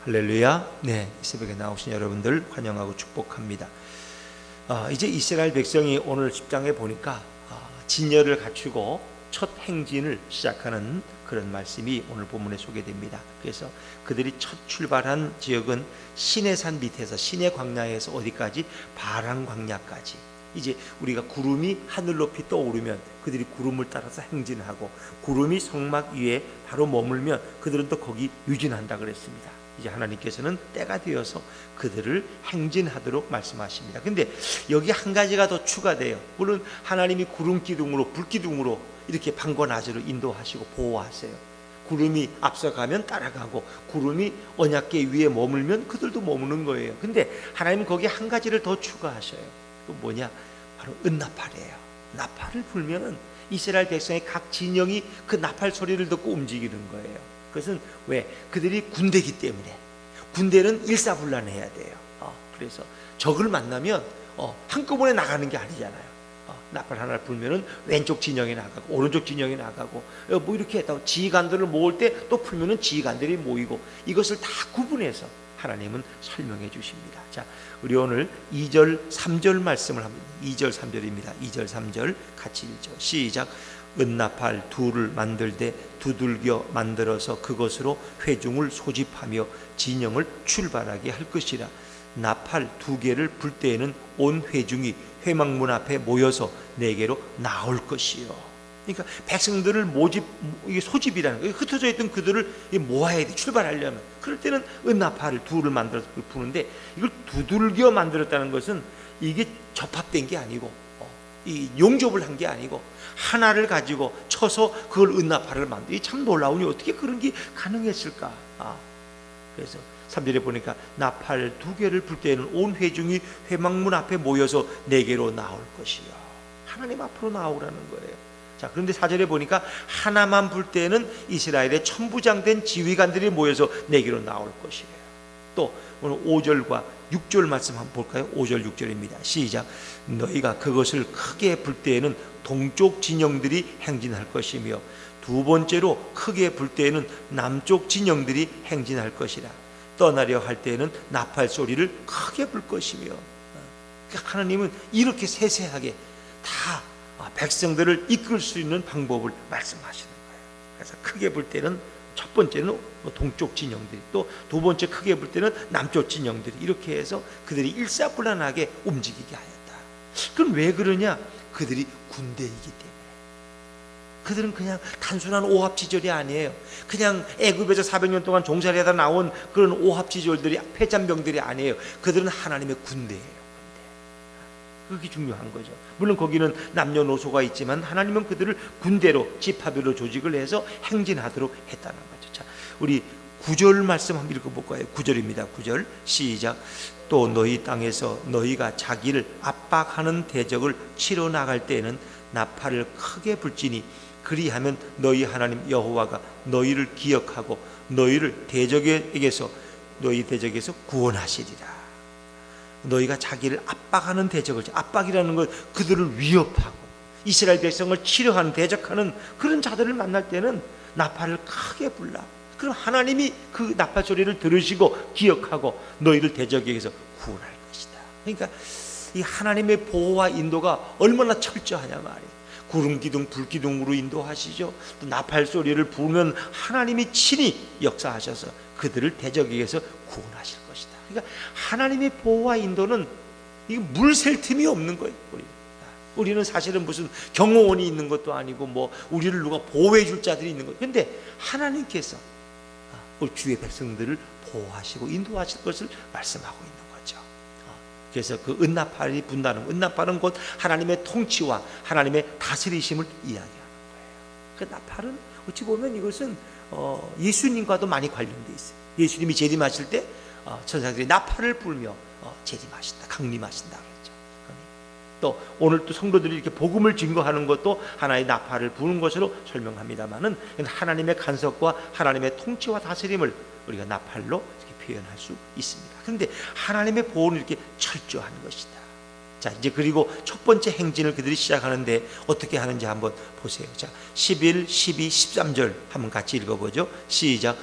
할렐루야. 네, 이 새벽에 나오신 여러분들 환영하고 축복합니다. 이제 이스라엘 백성이 오늘 10장에 보니까 진열을 갖추고 첫 행진을 시작하는 그런 말씀이 오늘 본문에 소개됩니다. 그래서 그들이 첫 출발한 지역은 시내산 밑에서 시내 광야에서 어디까지? 바란 광야까지. 이제 우리가 구름이 하늘 높이 떠오르면 그들이 구름을 따라서 행진하고, 구름이 성막 위에 바로 머물면 그들은 또 거기 유진한다 그랬습니다. 이제 하나님께서는 때가 되어서 그들을 행진하도록 말씀하십니다. 근데 여기 한 가지가 더 추가돼요. 물론 하나님이 구름 기둥으로, 불 기둥으로 이렇게 밤과 낮으로 인도하시고 보호하세요. 구름이 앞서가면 따라가고, 구름이 언약궤 위에 머물면 그들도 머무는 거예요. 근데 하나님은 거기에 한 가지를 더 추가하셔요. 또 뭐냐? 바로 은나팔이에요. 나팔을 불면은 이스라엘 백성의 각 진영이 그 나팔 소리를 듣고 움직이는 거예요. 그것은 왜? 그들이 군대이기 때문에. 군대는 일사불란해야 돼요. 그래서 적을 만나면 한꺼번에 나가는 게 아니잖아요. 나팔 하나를 불면은 왼쪽 진영에 나가고 오른쪽 진영에 나가고, 뭐 이렇게 했다고 지휘관들을 모을 때 또 풀면은 지휘관들이 모이고, 이것을 다 구분해서 하나님은 설명해 주십니다. 자, 우리 오늘 2절 3절 말씀을 합니다. 2절 3절입니다. 2절 3절 같이 읽죠. 시작. 은나팔 둘을 만들되 두들겨 만들어서 그것으로 회중을 소집하며 진영을 출발하게 할 것이라. 나팔 2개를 불 때에는 온 회중이 회막문 앞에 모여서 내게로 나올 것이요. 그러니까 백성들을 이게 소집이라는 거예요. 흩어져 있던 그들을 모아야 돼, 출발하려면. 그럴 때는 은나팔을 둘을 만들어서 부는데, 이걸 두들겨 만들었다는 것은 이게 접합된 게 아니고, 이 용접을 한 게 아니고 하나를 가지고 쳐서 그걸 은나팔을 만들어. 참 놀라우니 어떻게 그런 게 가능했을까? 그래서 3절에 보니까 나팔 2개를 불 때에는 온 회중이 회막문 앞에 모여서 내게로 나올 것이요. 하나님 앞으로 나오라는 거예요. 자, 그런데 4절에 보니까 하나만 불 때는 이스라엘의 천부장된 지휘관들이 모여서 내게로 나올 것이에요. 또 오늘 5절과 6절 말씀 한번 볼까요? 5절 6절입니다. 시작. 너희가 그것을 크게 불 때에는 동쪽 진영들이 행진할 것이며, 두 번째로 크게 불 때에는 남쪽 진영들이 행진할 것이라. 떠나려 할 때에는 나팔 소리를 크게 불 것이며. 하나님은 이렇게 세세하게 다 백성들을 이끌 수 있는 방법을 말씀하시는 거예요. 그래서 크게 불 때는 첫 번째는 동쪽 진영들이, 또 두 번째 크게 불 때는 남쪽 진영들이, 이렇게 해서 그들이 일사불란하게 움직이게 하였다. 그럼 왜 그러냐? 그들이 군대이기 때문에. 그들은 그냥 단순한 오합지졸이 아니에요. 그냥 애굽에서 400년 동안 종살이 하다 나온 그런 오합지졸들이, 패잔병들이 아니에요. 그들은 하나님의 군대예요. 그게 중요한 거죠. 물론 거기는 남녀노소가 있지만 하나님은 그들을 군대로, 지파별로 조직을 해서 행진하도록 했다는 거죠. 자, 우리 9절 말씀 한번 읽어볼까요? 9절입니다. 9절 시작. 또 너희 땅에서 너희가 자기를 압박하는 대적을 치러 나갈 때에는 나팔을 크게 불지니, 그리하면 너희 하나님 여호와가 너희를 기억하고 너희 대적에게서 구원하시리라. 너희가 자기를 압박하는 대적을, 압박이라는 건 그들을 위협하고 이스라엘 백성을 치려하는, 대적하는 그런 자들을 만날 때는 나팔을 크게 불라. 그럼 하나님이 그 나팔 소리를 들으시고 기억하고 너희를 대적에게서 구원할 것이다. 그러니까 이 하나님의 보호와 인도가 얼마나 철저하냐 말이에요. 구름 기둥, 불 기둥으로 인도하시죠. 또 나팔 소리를 부르면 하나님이 친히 역사하셔서 그들을 대적에게서 구원하실 것이다. 그러니까 하나님의 보호와 인도는 물 셀 틈이 없는 거예요. 우리는 사실은 무슨 경호원이 있는 것도 아니고, 뭐 우리를 누가 보호해 줄 자들이 있는 거예요. 그런데 하나님께서 우리 주의 백성들을 보호하시고 인도하실 것을 말씀하고 있는 거죠. 그래서 그 은나팔이 분다는, 은나팔은 곧 하나님의 통치와 하나님의 다스리심을 이야기하는 거예요. 그 나팔은 어찌 보면 이것은 예수님과도 많이 관련돼 있어요. 예수님이 재림하실 때 천사들이 나팔을 불며 재림하신다, 강림하신다 그랬죠. 또 오늘 또 성도들이 이렇게 복음을 증거하는 것도 하나의 나팔을 부는 것으로 설명합니다만은, 하나님의 간섭과 하나님의 통치와 다스림을 우리가 나팔로 이렇게 표현할 수 있습니다. 그런데 하나님의 보호는 이렇게 철저한 것이다. 자, 이제 그리고 첫 번째 행진을 그들이 시작하는데 어떻게 하는지 한번 보세요. 자, 11, 12, 13절 한번 같이 읽어보죠. 시작.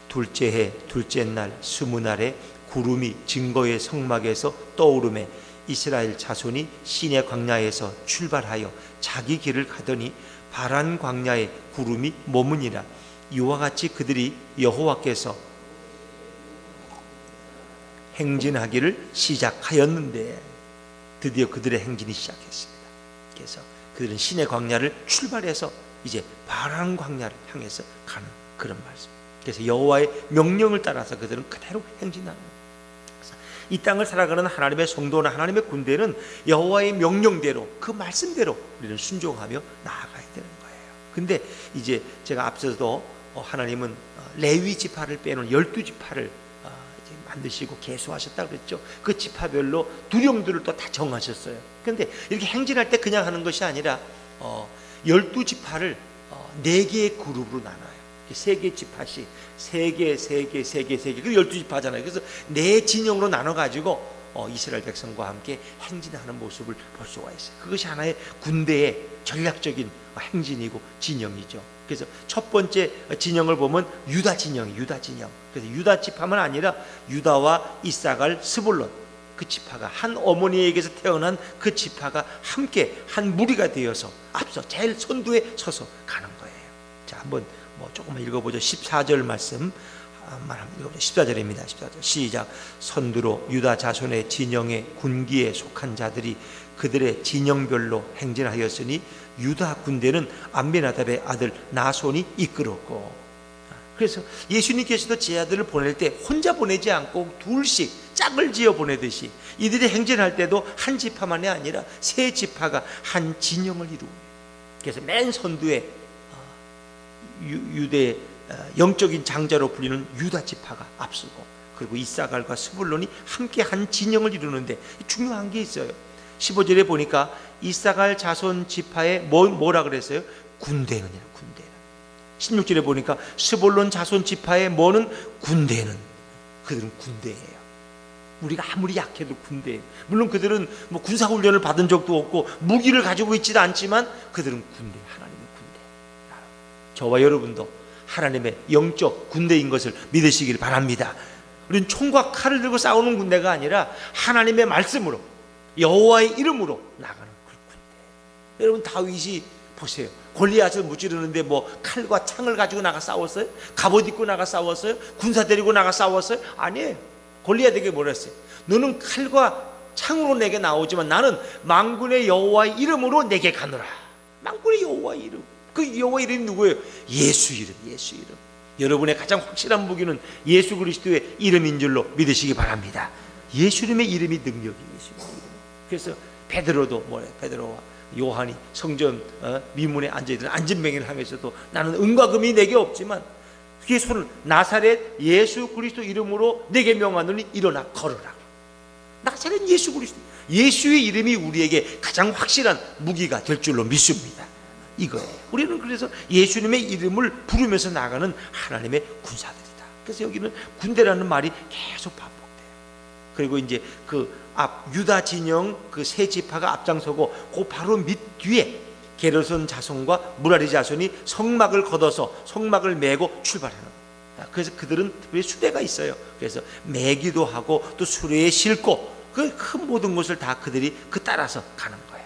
둘째 해 둘째 날 스무날에 구름이 증거의 성막에서 떠오르매 이스라엘 자손이 시내 광야에서 출발하여 자기 길을 가더니 바란 광야에 구름이 머무니라. 이와 같이 그들이 여호와께서 행진하기를 시작하였는데 드디어 그들의 행진이 시작했습니다. 그래서 그들은 시내 광야를 출발해서 이제 바란 광야를 향해서 가는 그런 말씀. 그래서 여호와의 명령을 따라서 그들은 그대로 행진하는 거예요. 이 땅을 살아가는 하나님의 성도나 하나님의 군대는 여호와의 명령대로 그 말씀대로 우리는 순종하며 나아가야 되는 거예요. 근데 이제 제가 앞서도 하나님은 레위 지파를 빼놓은 12지파를 만드시고 계수하셨다고 그랬죠. 그 지파별로 두령들을 또 다 정하셨어요. 근데 이렇게 행진할 때 그냥 하는 것이 아니라 12지파를 4개의 그룹으로 나눠요. 3개 지파씩 3개, 3개, 3개, 3개. 그 12지파잖아요. 그래서 4진영으로 나눠가지고 이스라엘 백성과 함께 행진하는 모습을 볼 수가 있어요. 그것이 하나의 군대의 전략적인 행진이고 진영이죠. 그래서 첫 번째 진영을 보면 유다 진영이 유다 진영. 그래서 유다 지파만 아니라 유다와 이사갈, 스불론 그 지파가 한 어머니에게서 태어난 그 지파가 함께 한 무리가 되어서 앞서 제일 선두에 서서 가는 거예요. 자, 한번 조금만 읽어보죠. 14절 말씀 한번 읽어보죠. 14절입니다. 14절 시작. 선두로 유다 자손의 진영의 군기에 속한 자들이 그들의 진영별로 행진하였으니 유다 군대는 암미나답의 아들 나손이 이끌었고. 그래서 예수님께서도 제 아들을 보낼 때 혼자 보내지 않고 둘씩 짝을 지어 보내듯이 이들이 행진할 때도 한 지파만이 아니라 3지파가 한 진영을 이루고, 그래서 맨 선두에 유대의 영적인 장자로 불리는 유다 지파가 앞서고, 그리고 이사갈과 스불론이 함께 한 진영을 이루는데 중요한 게 있어요. 15절에 보니까 이사갈 자손 지파에 뭐라 그랬어요? 군대는이라, 군대. 16절에 보니까 스불론 자손 지파에 뭐는? 군대는. 그들은 군대예요. 우리가 아무리 약해도 군대예요. 물론 그들은 군사훈련을 받은 적도 없고 무기를 가지고 있지도 않지만 그들은 군대, 하나님의 군대. 저와 여러분도 하나님의 영적 군대인 것을 믿으시길 바랍니다. 우리는 총과 칼을 들고 싸우는 군대가 아니라 하나님의 말씀으로, 여호와의 이름으로 나가는 그 군대. 여러분, 다윗이 보세요. 골리앗을 무찌르는데 칼과 창을 가지고 나가 싸웠어요? 갑옷 입고 나가 싸웠어요? 군사 데리고 나가 싸웠어요? 아니에요. 골리앗에게 뭐라 했어요? 너는 칼과 창으로 내게 나오지만 나는 만군의 여호와의 이름으로 내게 가노라. 만군의 여호와의 이름. 그 여호와의 이름이 누구예요? 예수 이름, 예수 이름. 여러분의 가장 확실한 무기는 예수 그리스도의 이름인 줄로 믿으시기 바랍니다. 예수 이름의 이름이 능력이에요. 예수 이름. 그래서 베드로도 뭐래요? 베드로와 요한이 성전 미문에 앉아있던 안진뱅이를 향해서도 나는 은과 금이 내게 없지만 그의 손을 나사렛 예수 그리스도 이름으로 내게 명하노니 일어나 걸으라. 나사렛 예수 그리스도, 예수의 이름이 우리에게 가장 확실한 무기가 될 줄로 믿습니다. 이거예요. 우리는 그래서 예수님의 이름을 부르면서 나가는 하나님의 군사들이다. 그래서 여기는 군대라는 말이 계속 반복돼요. 그리고 이제 그 앞 유다 진영 그 3지파가 앞장서고 그 바로 밑 뒤에 게르손 자손과 무라리 자손이 성막을 걷어서 성막을 메고 출발하는 거예요. 그래서 그들은 특별히 수레가 있어요. 그래서 메기도 하고 또 수레에 싣고 그 큰 모든 것을 다 그들이 따라서 가는 거예요.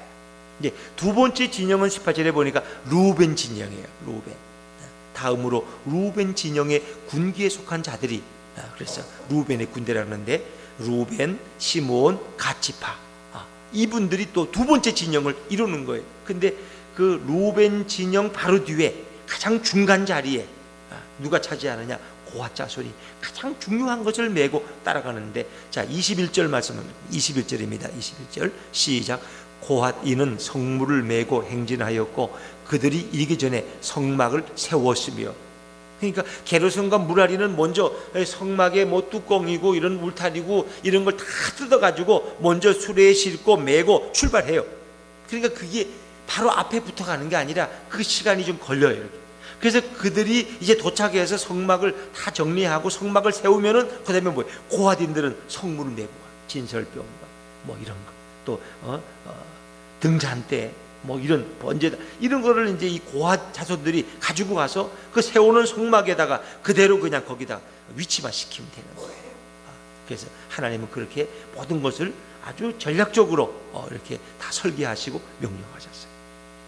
이제 두 번째 진영은 18절에 보니까 루벤 진영이에요. 루벤. 다음으로 루벤 진영의 군기에 속한 자들이, 그래서 루벤의 군대라고 하는데 루벤, 시므온, 갓지파, 이분들이 또 두 번째 진영을 이루는 거예요. 근데 그 루벤 진영 바로 뒤에 가장 중간 자리에 누가 차지하느냐? 고핫 자손이 가장 중요한 것을 메고 따라가는데, 자 21절 말씀은 21절입니다. 21절 시작. 고핫 이는 성물을 메고 행진하였고 그들이 이르기 전에 성막을 세웠으며. 그러니까 게르손과 무라리는 먼저 성막에 뚜껑이고 이런 울타리고 이런 걸 다 뜯어가지고 먼저 수레에 싣고 메고 출발해요. 그러니까 그게 바로 앞에 붙어가는 게 아니라 그 시간이 좀 걸려요. 이렇게. 그래서 그들이 이제 도착해서 성막을 다 정리하고 성막을 세우면은 그 다음에 뭐예요? 고핫인들은 성물을 메고 가. 진설병과 이런 거. 또 등잔대 뭐 이런 번제다 이런 거를 이제 이 고아 자손들이 가지고 가서 그 세우는 성막에다가 그대로 그냥 거기다 위치만 시키면 되는 거예요. 그래서 하나님은 그렇게 모든 것을 아주 전략적으로 이렇게 다 설계하시고 명령하셨어요.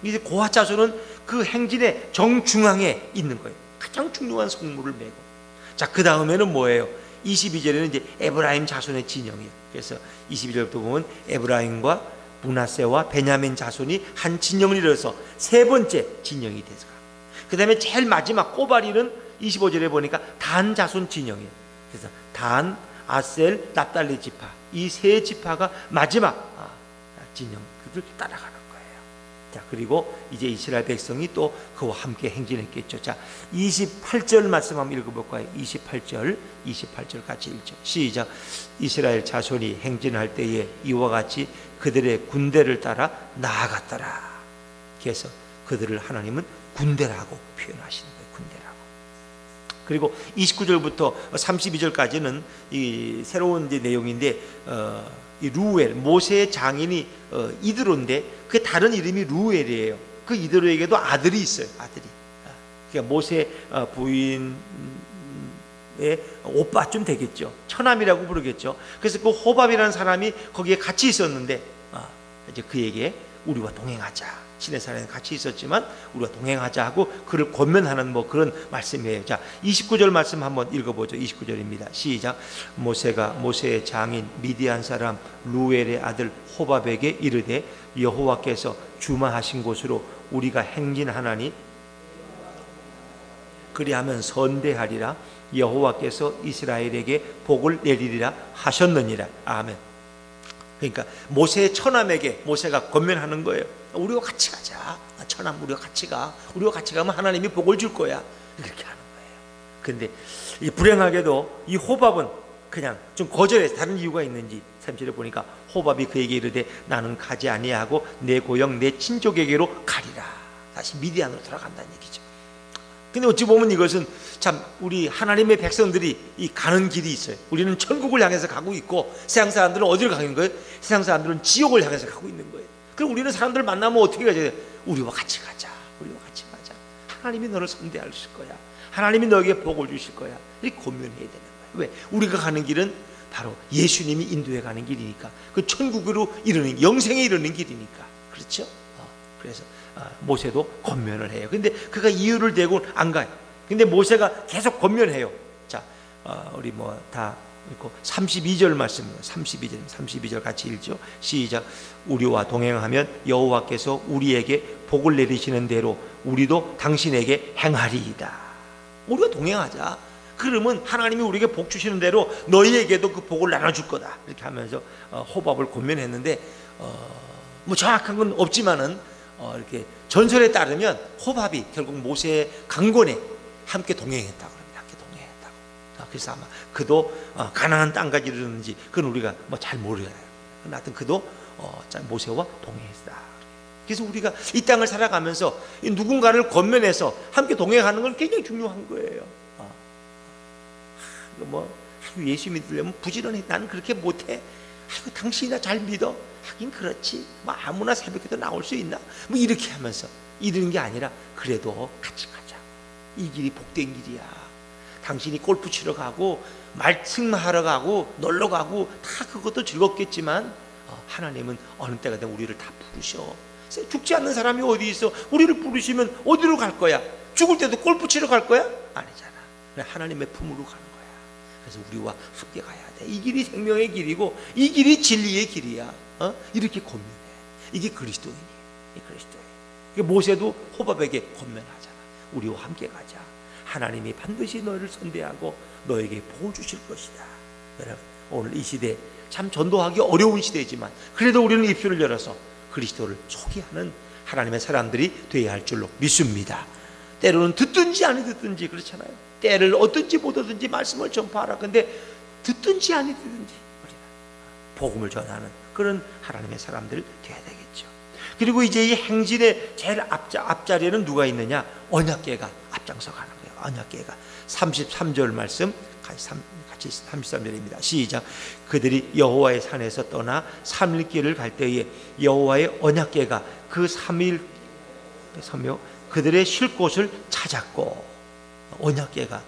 이제 고아 자손은 그 행진의 정중앙에 있는 거예요. 가장 중요한 성물을 메고. 자, 그 다음에는 뭐예요? 22절에는 이제 에브라임 자손의 진영이에요. 그래서 22절부터 보면 에브라임과 므낫세와 베냐민 자손이 한 진영을 이뤄서 세 번째 진영이 돼서 그 다음에 제일 마지막 꼬바리는 25절에 보니까 단 자손 진영이에요. 그래서 단, 아셀, 납달리 지파 이 세 지파가 마지막 진영 그걸 따라가는 거예요. 자, 그리고 이제 이스라엘 백성이 또 그와 함께 행진했겠죠. 자, 28절 말씀 한번 읽어볼까요? 28절 같이 읽죠. 시작. 이스라엘 자손이 행진할 때에 이와 같이 그들의 군대를 따라 나아갔더라. 그래서 그들을 하나님은 군대라고 표현하시는 거예요. 군대라고. 그리고 29절부터 32절까지는 이 새로운 이제 내용인데 이 루엘 모세의 장인이 이드로인데 그 다른 이름이 루엘이에요. 그 이드로에게도 아들이 있어요. 아들이. 그러니까 모세 부인의 오빠쯤 되겠죠. 처남이라고 부르겠죠. 그래서 그 호밥이라는 사람이 거기에 같이 있었는데 이제 그에게 우리와 동행하자. 시내산에 같이 있었지만 우리가 동행하자 하고 그를 권면하는 뭐 그런 말씀이에요. 자, 29절 말씀 한번 읽어보죠. 29절입니다. 시작. 모세가 모세의 장인 미디안 사람 루엘의 아들 호밥에게 이르되 여호와께서 주마하신 곳으로 우리가 행진하나니 그리하면 선대하리라. 여호와께서 이스라엘에게 복을 내리리라 하셨느니라. 아멘. 그러니까 모세의 처남에게 모세가 권면하는 거예요. 우리와 같이 가자. 처남 우리와 같이 가. 우리와 같이 가면 하나님이 복을 줄 거야. 그렇게 하는 거예요. 그런데 이 불행하게도 이 호밥은 그냥 좀 거절해서 다른 이유가 있는지 3절에 보니까 호밥이 그에게 이르되 나는 가지 아니하고 내 고영 내 친족에게로 가리라. 다시 미디안으로 돌아간다는 얘기죠. 근데 어찌 보면 이것은 참 우리 하나님의 백성들이 이 가는 길이 있어요. 우리는 천국을 향해서 가고 있고 세상 사람들은 어디를 가는 거예요? 세상 사람들은 지옥을 향해서 가고 있는 거예요. 그럼 우리는 사람들 만나면 어떻게 가야 돼요? 우리와 같이 가자. 우리와 같이 가자. 하나님이 너를 선대하실 거야. 하나님이 너에게 복을 주실 거야. 이렇게 권면해야 되는 거예요. 왜? 우리가 가는 길은 바로 예수님이 인도해 가는 길이니까. 그 천국으로 이르는 영생에 이르는 길이니까. 그렇죠? 그래서 모세도 권면을 해요. 근데 그가 이유를 대고 안 가요. 근데 모세가 계속 권면해요. 자, 우리 뭐 다 읽고 32절 말씀입니다. 32절 같이 읽죠. 시작. 우리와 동행하면 여호와께서 우리에게 복을 내리시는 대로 우리도 당신에게 행하리이다. 우리가 동행하자. 그러면 하나님이 우리에게 복 주시는 대로 너희에게도 그 복을 나눠줄 거다. 이렇게 하면서 호밥을 권면했는데 뭐 정확한 건 없지만은 이렇게 전설에 따르면 호밥이 결국 모세의 강권에 함께 동행했다고 합니다. 함께 동행했다고. 그래서 아마 그도 가나안 땅까지 이르는지 그건 우리가 뭐 잘 모르요. 하여튼 그도 모세와 동행했다. 그래서 우리가 이 땅을 살아가면서 누군가를 권면해서 함께 동행하는 건 굉장히 중요한 거예요. 뭐 예수 믿으려면 부지런해. 나는 그렇게 못해. 아이고 당신이나 잘 믿어. 하긴 그렇지. 뭐 아무나 새벽에도 나올 수 있나? 뭐 이렇게 하면서 이러는 게 아니라 그래도 같이 가자. 이 길이 복된 길이야. 당신이 골프 치러 가고 말씀하러 가고 놀러 가고 다 그것도 즐겁겠지만 하나님은 어느 때가 되면 우리를 다 부르셔. 죽지 않는 사람이 어디 있어? 우리를 부르시면 어디로 갈 거야? 죽을 때도 골프 치러 갈 거야? 아니잖아. 하나님의 품으로 가는 거야. 그래서 우리와 함께 가야 돼. 이 길이 생명의 길이고 이 길이 진리의 길이야. 이렇게 권면해. 이게 그리스도인이에요. 이 그리스도인. 모세도 호밥에게 권면하잖아. 우리와 함께 가자. 하나님이 반드시 너희를 선대하고 너에게 복을 주실 것이다. 여러분, 오늘 이 시대 참 전도하기 어려운 시대지만 그래도 우리는 입술을 열어서 그리스도를 소개하는 하나님의 사람들이 되어야 할 줄로 믿습니다. 때로는 듣든지 아니 듣든지 그렇잖아요. 때를 얻든지 못 얻든지 말씀을 전파하라. 근데 듣든지 아니 듣든지 복음을 전하는 그런 하나님의 사람들 되어야 되겠죠. 그리고 이제 이 행진의 제일 앞자리에는 누가 있느냐? 언약궤가 앞장서 가는 거예요. 언약궤가 33절 말씀 같이 33절입니다. 시작. 그들이 여호와의 산에서 떠나 3일 길을 갈 때에 여호와의 언약궤가 그 3일 서며 그들의 쉴 곳을 찾았고. 언약궤가,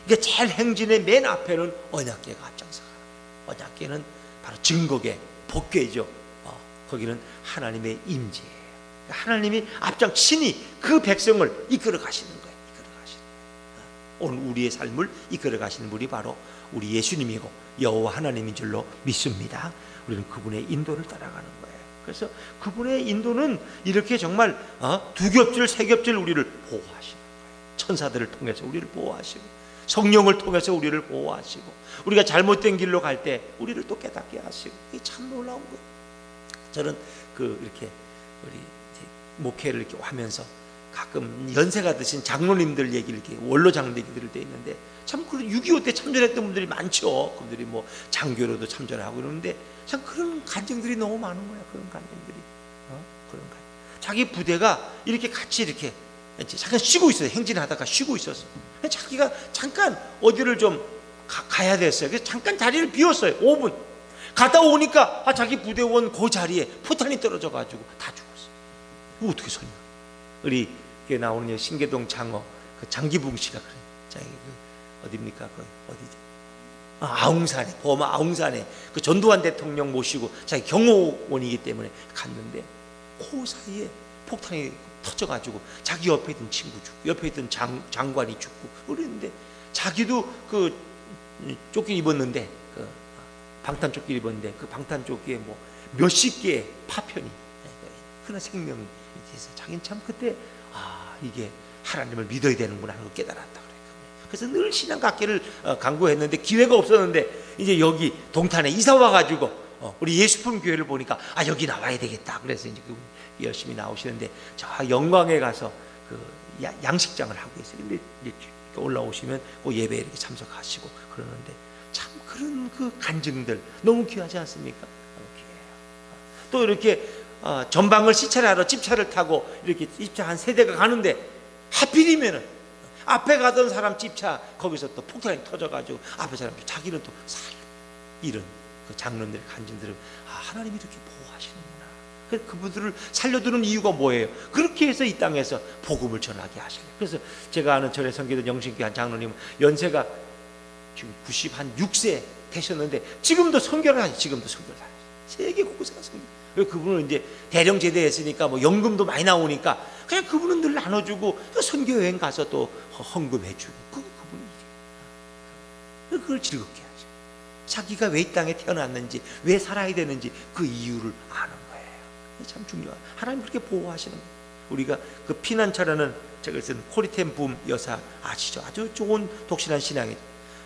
그러니까 제일 행진의 맨 앞에는 언약궤가 앞장서가. 언약궤는 바로 증거궤, 복궤죠. 거기는 하나님의 임재예요. 하나님이 앞장 친히 그 백성을 이끌어 가시는 거예요. 오늘 우리의 삶을 이끌어 가시는 분이 바로 우리 예수님이고 여호와 하나님인 줄로 믿습니다. 우리는 그분의 인도를 따라가는 거예요. 그래서 그분의 인도는 이렇게 정말 두 겹질 세 겹질 우리를 보호하시는 거예요. 천사들을 통해서 우리를 보호하시고 성령을 통해서 우리를 보호하시고 우리가 잘못된 길로 갈 때 우리를 또 깨닫게 하시고, 이게 참 놀라운 거예요. 저는 이렇게 우리 목회를 이렇게 하면서 가끔 연세가 드신 장로님들 얘기를 이렇게 원로 장로들 얘기 들을 때 있는데, 참 그런 6.25 때 참전했던 분들이 많죠. 그분들이 뭐 장교로도 참전하고 그러는데 참 그런 간증들이 너무 많은 거야. 그런 간증들이 그런 간증. 자기 부대가 이렇게 같이 이렇게 잠깐 쉬고 있어요. 행진하다가 쉬고 있었어. 자기가 잠깐 어디를 좀 가야 됐어요. 그래서 잠깐 자리를 비웠어요. 5분 갔다 오니까 자기 부대원 그 자리에 포탄이 떨어져 가지고 다 죽었어. 이거 어떻게 설명? 우리 나오는 신계동 장어 장기붕 씨가 그래. 자기 어디입니까? 어디죠? 아웅산에, 버마 아웅산에 그 전두환 대통령 모시고 자기 경호원이기 때문에 갔는데 그 사이에 폭탄이 터져가지고 자기 옆에 있던 친구 죽고 옆에 있던 장관이 죽고 그랬는데, 자기도 조끼 입었는데 방탄 조끼 입었는데 그 방탄 조끼에 뭐 몇십 개의 파편이 그런 생명이 있어서 자기는 참 그때 이게 하나님을 믿어야 되는구나 하는 걸 깨달았다 그래요. 그래서 늘 신앙각계를 강구했는데 기회가 없었는데 이제 여기 동탄에 이사 와가지고 우리 예수품 교회를 보니까 여기 나와야 되겠다. 그래서 이제 열심히 나오시는데 저 영광에 가서 양식장을 하고 있어요. 근데 이제 올라오시면 그 예배에 이렇게 참석하시고 그러는데 참 그런 간증들 너무 귀하지 않습니까? 너무 귀해요. 또 이렇게 전방을 시찰하러 집차를 타고 이렇게 집차 한 세대가 가는데 하필이면은 앞에 가던 사람 집차 거기서 또 폭탄이 터져가지고 앞에 사람 자기는 또 이런 장로들의 간증들을 하나님이 이렇게 보호하시는구나. 그래서 그분들을 살려두는 이유가 뭐예요? 그렇게 해서 이 땅에서 복음을 전하게 하시는. 그래서 제가 아는 전에 선교된 영신교회 한 장로님은 연세가 지금 96세 되셨는데 지금도 선교를 하시. 지금도 선교를 하시. 세계 곳곳에 선교. 그분은 이제 대령 제대했으니까 뭐 연금도 많이 나오니까 그냥 그분은 늘 나눠주고 선교 여행 가서 또 헌금해주고 그분이 그걸 즐겁게 하죠. 자기가 왜 이 땅에 태어났는지 왜 살아야 되는지 그 이유를 아는 거예요. 참 중요한. 하나님 그렇게 보호하시는 거예요. 우리가 피난처라는 책을 쓴 코리텐 붐 여사 아시죠? 아주 좋은 독실한 신앙이죠.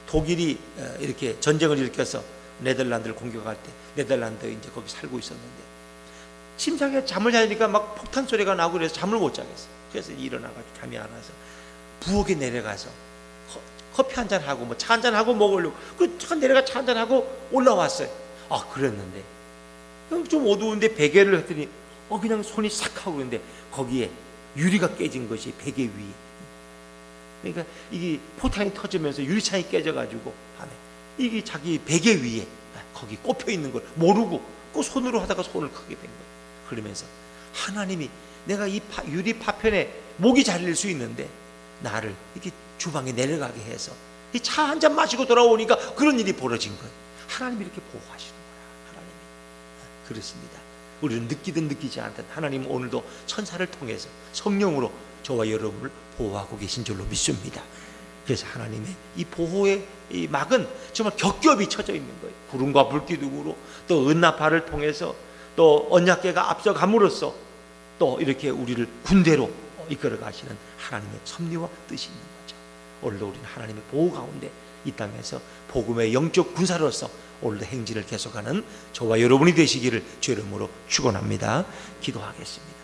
독일이 이렇게 전쟁을 일으켜서 네덜란드를 공격할 때 네덜란드 이제 거기 살고 있었는데 침상에 잠을 자니까 막 폭탄 소리가 나고 그래서 잠을 못 자겠어. 그래서 일어나가지고 잠이 안 와서 부엌에 내려가서 커피 한잔 하고 뭐 차 한잔 하고 먹으려고 잠깐 내려가 차 한잔 하고 올라왔어요. 그랬는데 좀 어두운데 베개를 했더니 그냥 손이 싹 하고 그랬는데 거기에 유리가 깨진 것이 베개 위에. 그러니까 이게 포탄이 터지면서 유리창이 깨져가지고 밤에 이게 자기 베개 위에 거기 꼽혀 있는 걸 모르고 그 손으로 하다가 손을 크게 된 거예요. 그러면서 하나님이 내가 이 유리 파편에 목이 잘릴 수 있는데 나를 이렇게 주방에 내려가게 해서 이 차 한 잔 마시고 돌아오니까 그런 일이 벌어진 거예요. 하나님이 이렇게 보호하시는 거야. 하나님이. 그렇습니다. 우리는 느끼든 느끼지 않든 하나님은 오늘도 천사를 통해서 성령으로 저와 여러분을 보호하고 계신 줄로 믿습니다. 그래서 하나님의 이 보호의 이 막은 정말 겹겹이 쳐져 있는 거예요. 구름과 불기둥으로 또 은나팔을 통해서 또 언약궤가 앞서감으로써 또 이렇게 우리를 군대로 이끌어 가시는 하나님의 섭리와 뜻이 있는 거죠. 오늘도 우리는 하나님의 보호 가운데 이 땅에서 복음의 영적 군사로서 오늘도 행진을 계속하는 저와 여러분이 되시기를 주의 이름으로 축원합니다. 기도하겠습니다.